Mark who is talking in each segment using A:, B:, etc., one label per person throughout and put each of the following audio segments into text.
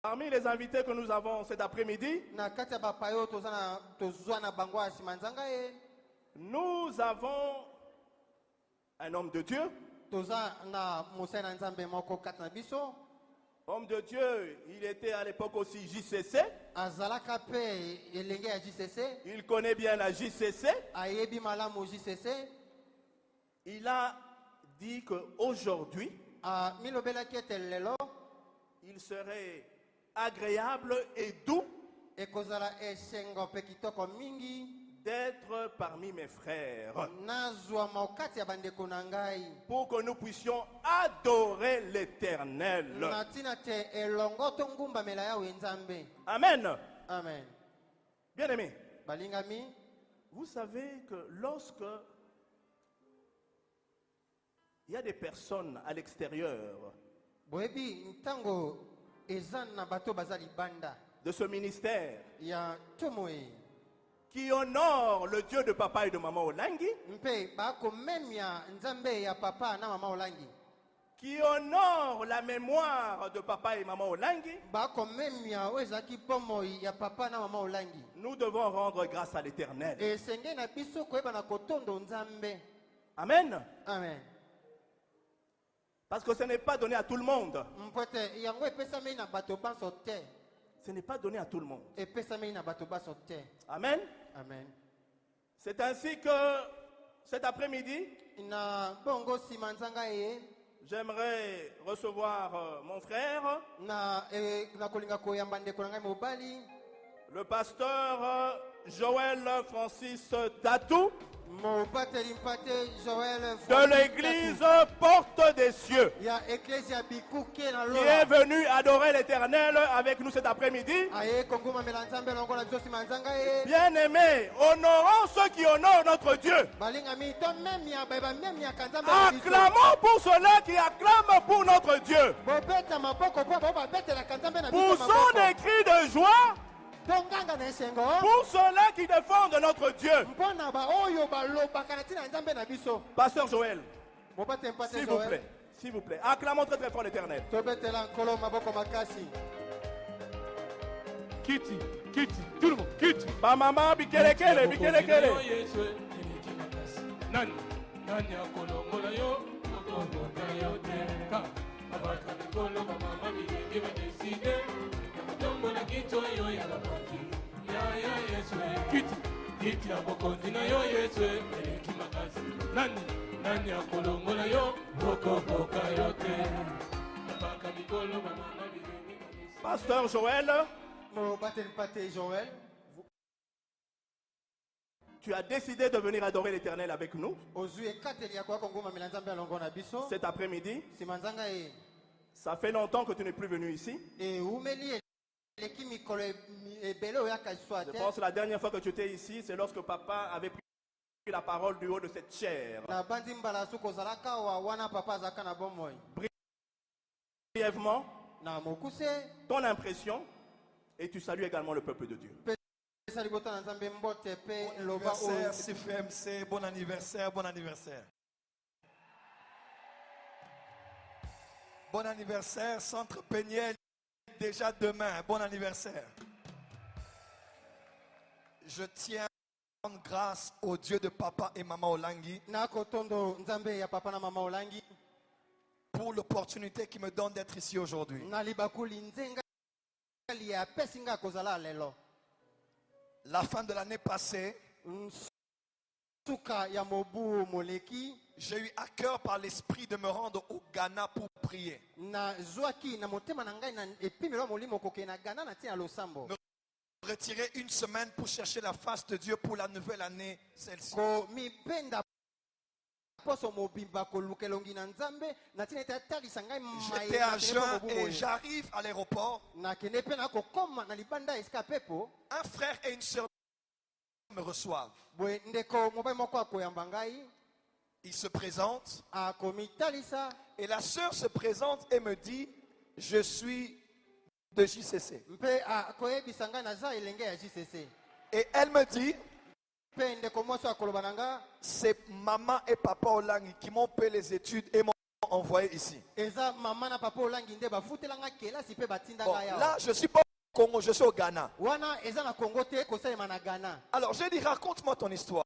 A: Parmi les invités que nous avons cet après-midi, nous avons un homme de Dieu. Homme de Dieu, il était à l'époque aussi JCC. Il connaît bien la JCC. Il a dit qu'aujourd'hui, il serait agréable et doux d'être parmi mes frères pour que nous puissions adorer l'Éternel. Amen.
B: Amen.
A: Bien-aimés, vous savez que lorsque il y a des personnes à l'extérieur de ce ministère qui honore le Dieu de papa et de maman Olangi, qui honore la mémoire de papa et maman Olangi, nous devons rendre grâce à l'Éternel. Amen.
B: Amen.
A: Parce que ce n'est pas donné à tout le monde. Ce n'est pas donné à tout le monde. Amen.
B: Amen.
A: C'est ainsi que cet après-midi, j'aimerais recevoir mon frère, le pasteur Joël Francis Tatou, de l'église Porte des Cieux, qui est venu adorer l'Éternel avec nous cet après-midi. Bien-aimés, honorons ceux qui honorent notre Dieu. Acclamons pour ceux-là qui acclament pour notre Dieu. Poussons des cris de joie pour ceux-là qui défendent notre Dieu. Pasteur Joël, s'il vous plaît, acclamons très très fort l'Éternel.
C: Kiti, tout le monde, Kiti.
A: Ma maman, bikelekele.
C: Nani akolongola yo, okoboka yo teka. Abaka mikolo mama bilenge badeside. Tombola kito yo ya bakoti. Ya Yesu. Kiti abokondi na yo Yesu. Eleki makasi. Nani akolongola yo, okoboka yo teka. Abaka mikolo mama bilenge badeside.
A: Pasteur Joël, tu as décidé de venir adorer l'Éternel avec nous cet après-midi. Ça fait longtemps que tu n'es plus venu ici. Je pense que la dernière fois que tu étais ici, c'est lorsque papa avait pris la parole du haut de cette chaire. Brièvement, ton impression, et tu salues également le peuple de Dieu.
D: Bon anniversaire, CFMC, bon anniversaire. Bon anniversaire, Centre Péniel, déjà demain, bon anniversaire. Je tiens à rendre grâce au Dieu de papa et maman Olangi pour l'opportunité qu'il me donne d'être ici aujourd'hui. La fin de l'année passée, j'ai eu à cœur par l'esprit de me rendre au Ghana pour prier. Me retirer une semaine pour chercher la face de Dieu pour la nouvelle année, celle-ci. J'étais à Jeun et j'arrive à l'aéroport. Un frère et une soeur me reçoivent. Ils se présentent. Et la soeur se présente et me dit, je suis de JCC. Et elle me dit, c'est maman et papa Olangi qui m'ont payé les études et m'ont envoyés ici. Bon, là, je ne suis pas au Congo, je suis au Ghana. Alors, j'ai dit, raconte-moi ton histoire.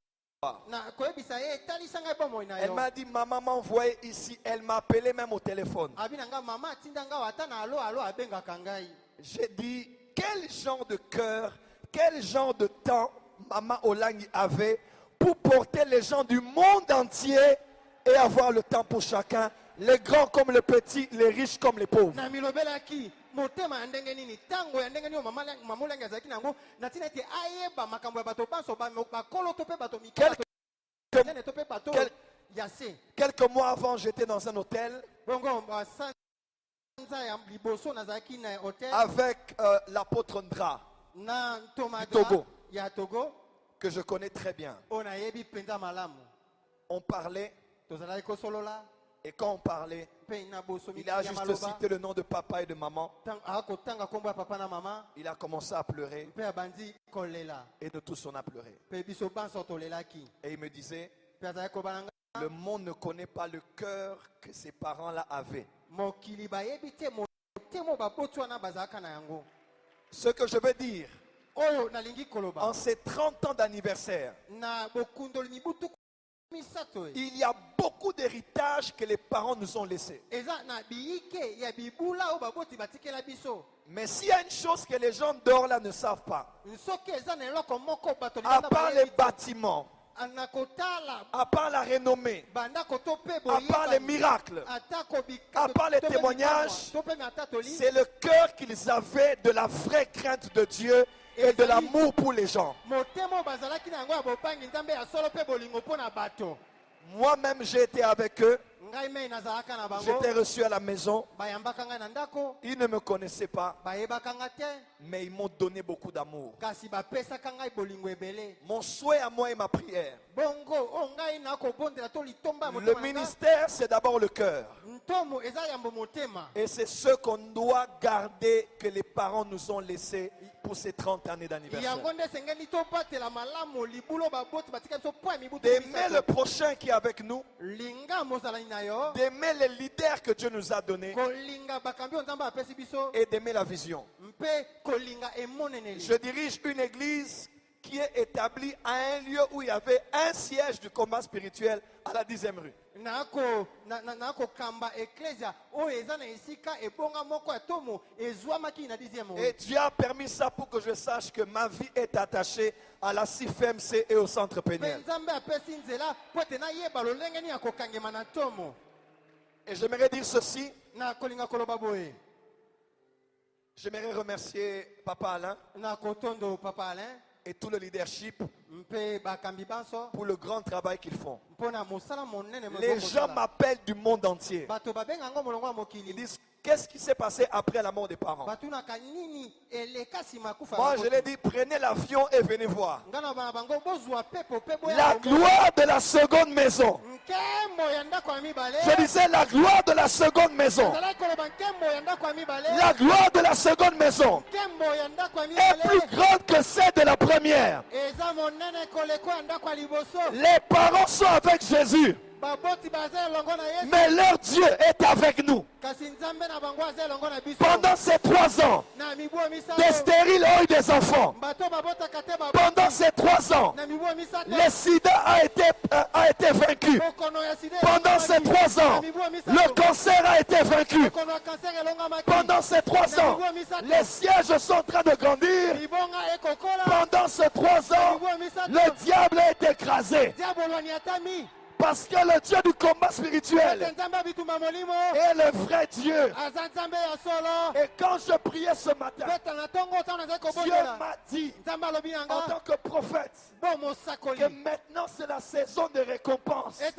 D: Elle m'a dit, maman m'a envoyé ici. Elle m'a appelé même au téléphone. J'ai dit, quel genre de cœur, quel genre de temps maman Olangi avait pour porter les gens du monde entier et avoir le temps pour chacun, les grands comme les petits, les riches comme les pauvres. Quelques mois avant, j'étais dans un hôtel avec l'apôtre Ndra du Togo, que je connais très bien. On parlait, et quand on parlait, il a juste cité le nom de papa et de maman. Il a commencé à pleurer, et de tous on a pleuré. Et il me disait, le monde ne connaît pas le cœur que ses parents-là avaient. Ce que je veux dire, en ces 30 ans d'anniversaire, il y a beaucoup d'héritages que les parents nous ont laissés. Mais s'il y a une chose que les gens dehors là ne savent pas, à part les bâtiments, à part la renommée, à part les miracles, à part les témoignages, c'est le cœur qu'ils avaient de la vraie crainte de Dieu et de l'amour pour les gens. Moi-même, j'ai été avec eux. J'étais reçu à la maison. Ils ne me connaissaient pas, mais ils m'ont donné beaucoup d'amour. Mon souhait à moi et ma prière, le ministère, c'est d'abord le cœur. Et c'est ce qu'on doit garder, que les parents nous ont laissé pour ces 30 années d'anniversaire. D'aimer le prochain qui est avec nous, d'aimer les leaders que Dieu nous a donnés et d'aimer la vision. Je dirige une église qui est établie à un lieu où il y avait un siège du combat spirituel à la 10e rue. Et Dieu a permis ça pour que je sache que ma vie est attachée à la CIFMC et au centre péniel. Et j'aimerais dire ceci. J'aimerais remercier Papa Alain et tout le leadership pour le grand travail qu'ils font. Les gens m'appellent du monde entier. Ils disent, qu'est-ce qui s'est passé après la mort des parents? Moi, je leur ai dit, prenez l'avion et venez voir. La gloire de la seconde maison. Je disais, la gloire de la seconde maison. La gloire de la seconde maison est plus grande que celle de la première. Les parents sont avec Jésus, mais leur Dieu est avec nous. Pendant ces 3 ans, des stériles ont eu des enfants. Pendant ces 3 ans, le sida a été vaincu. Pendant ces 3 ans, le cancer a été vaincu. Pendant ces 3 ans, les sièges sont en train de grandir. Pendant ces 3 ans, le diable est écrasé. Parce que le Dieu du combat spirituel est le vrai Dieu. Et quand je priais ce matin, Dieu m'a dit, en tant que prophète, que maintenant c'est la saison de récompense. Je ne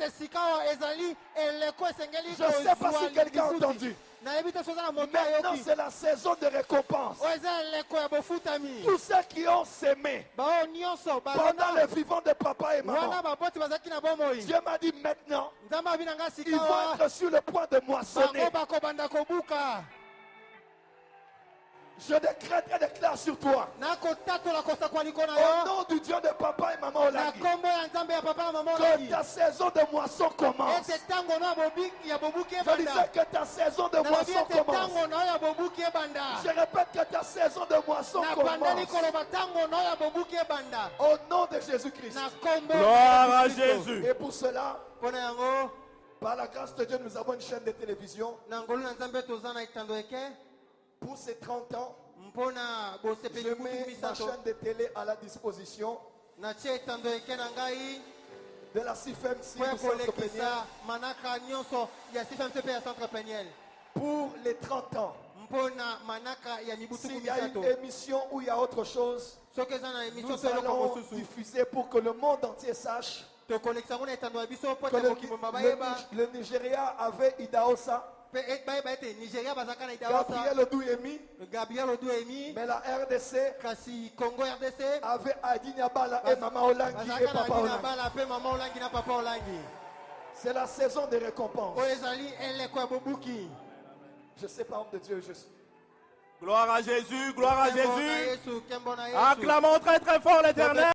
D: sais pas si quelqu'un a entendu. Maintenant c'est la saison de récompense. Tous ceux qui ont sémé pendant le vivant de papa et maman, Dieu m'a dit maintenant, ils vont être sur le point de moissonner. Je décrète et déclare sur toi. Au nom du Dieu de papa et maman Olangi. Que ta saison de moisson commence. Je disais que ta saison de moisson commence. Je répète que ta saison de moisson commence. Au nom de Jésus-Christ.
A: Gloire à Jésus.
D: Et pour cela, par la grâce de Dieu, nous avons une chaîne de télévision. Pour ces 30 ans, je mets ma chaîne de télé à la disposition de la CIFEM pour les 30 ans. S'il y a une émission où il y a autre chose, nous allons diffuser pour que le monde entier sache que le Nigeria avait Idaosa, Gabriel Oduemi, mais la RDC avait Adi Niabala et Maman Olangi et Papa Olangi. C'est la saison des récompenses. Je sais pas, homme de Dieu, je suis.
A: Gloire à Jésus, gloire à Jésus. Acclamons très très fort l'Éternel.